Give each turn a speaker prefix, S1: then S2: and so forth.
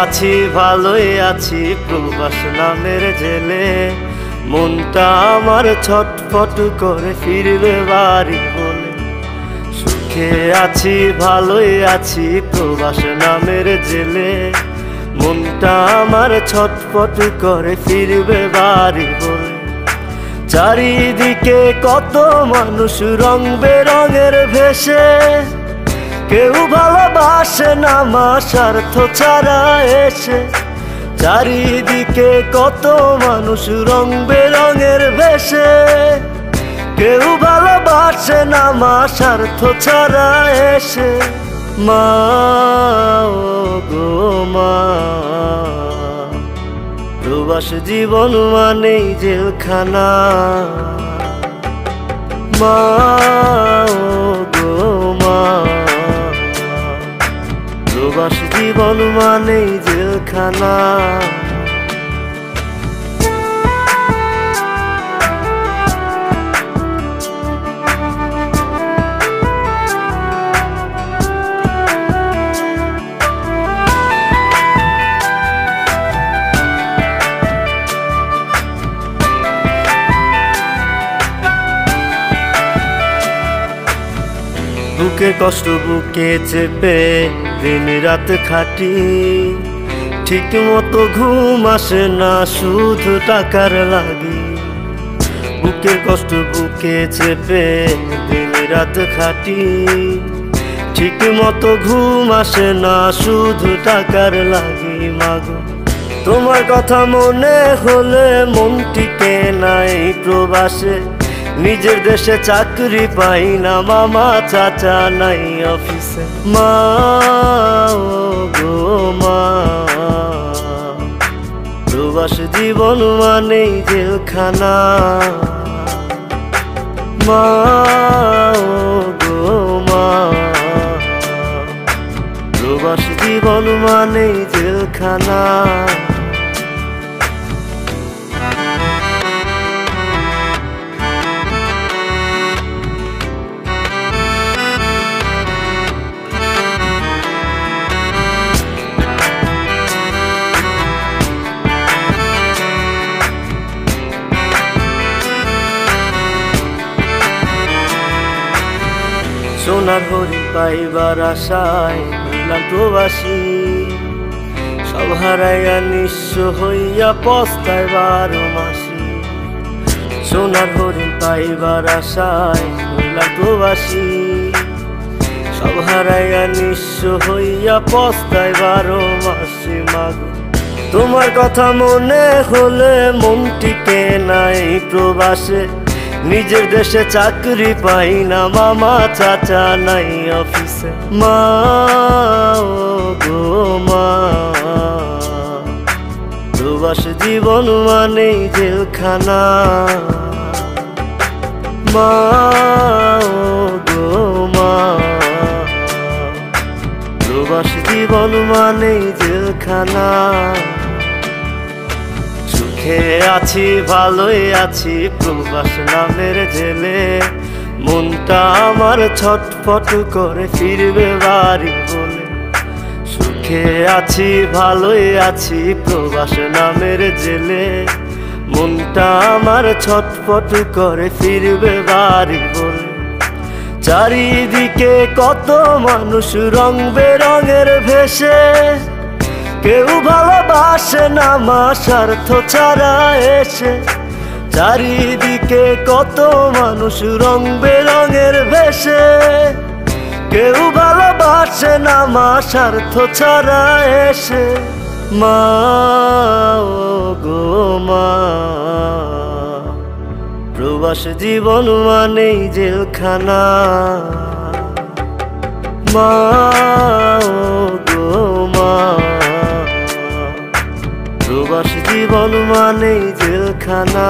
S1: আছি ভালোই আছি প্রবাস নামের জেলে, মনটা আমার ছটফট করে ফিরবে বাড়ি বলে। সুখে আছি ভালোই আছি প্রবাস নামের জেলে, মনটা আমার ছটফট করে ফিরবে বাড়ি বলে। চারিদিকে কত মানুষ রং বেরঙের ভেসে, কেউ ভালোবাসে না মা স্বার্থ ছাড়া এসে। চারিদিকে কত মানুষ রং বেরঙের ভেসে, কেউ ভালোবাসে না মা স্বার্থ ছাড়া এসে। মা ও গো মা, প্রবাস জীবন মানেই জেলখানা। মা ও গো মা, প্রবাস জীবন মানেই জেলখানা। বুকে কষ্ট বুকে চেপে দিন রাত খাটি, ঠিক মতো ঘুম আসে না শুধু টাকার লাগি। বুকের কষ্ট বুকে চেপে দিন রাত খাটি, ঠিক মতো ঘুম আসে না শুধু টাকার লাগি। মাগো তোমার কথা মনে হলে মন টিকে নাই প্রবাসে, নিজের দেশে চাকরি পাই না মামা চাচা নাই অফিসে। মা ও গো মা, প্রবাস জীবন মানেই জেলখানা। মা ও গো মা, প্রবাস জীবন মানেই জেলখানা। সোনার হরিণ পাইবার আশায় হইলাম প্রবাসী, সব হারাইয়া নিঃস্ব হইয়া পস্তায় 12 মাসি। সোনার হরিণ পাইবার আশায় হইলাম প্রবাসী, সব হারাইয়া নিঃস্ব হইয়া পস্তায় 12 মাসি। মাগো তোমার কথা মনে হলে মন টিকে নাই প্রবাসে, নিজের দেশে চাকরি পাই না মামা চাচা নাই অফিসে। মা ও গো মা, প্রবাস জীবন মানেই জেলখানা। মা ও গো মা, প্রবাস জীবন মানেই জেলখানা। সুখে আছি ভালোই আছি প্রবাস নামের জেলে, মনটা আমার ছটফট করে ফিরবে বাড়ি বলে। সুখে আছি ভালোই আছি প্রবাস নামের জেলে, মনটা আমার ছটফট করে ফিরবে বাড়ি বলে। চারিদিকে কত মানুষ রং বেরঙের ভেসে, কেউ ভালোবাসে না মা স্বার্থ ছাড়া এসে। চারিদিকে কত মানুষ রং বেরঙের ভেসে, কেউ ভালোবাসে না মা স্বার্থ ছাড়া এসে। মা ও গো মা, প্রবাস জীবন মানেই জেলখানা। মা ও গো মা, প্রবাস জীবন মানেই জেলখানা।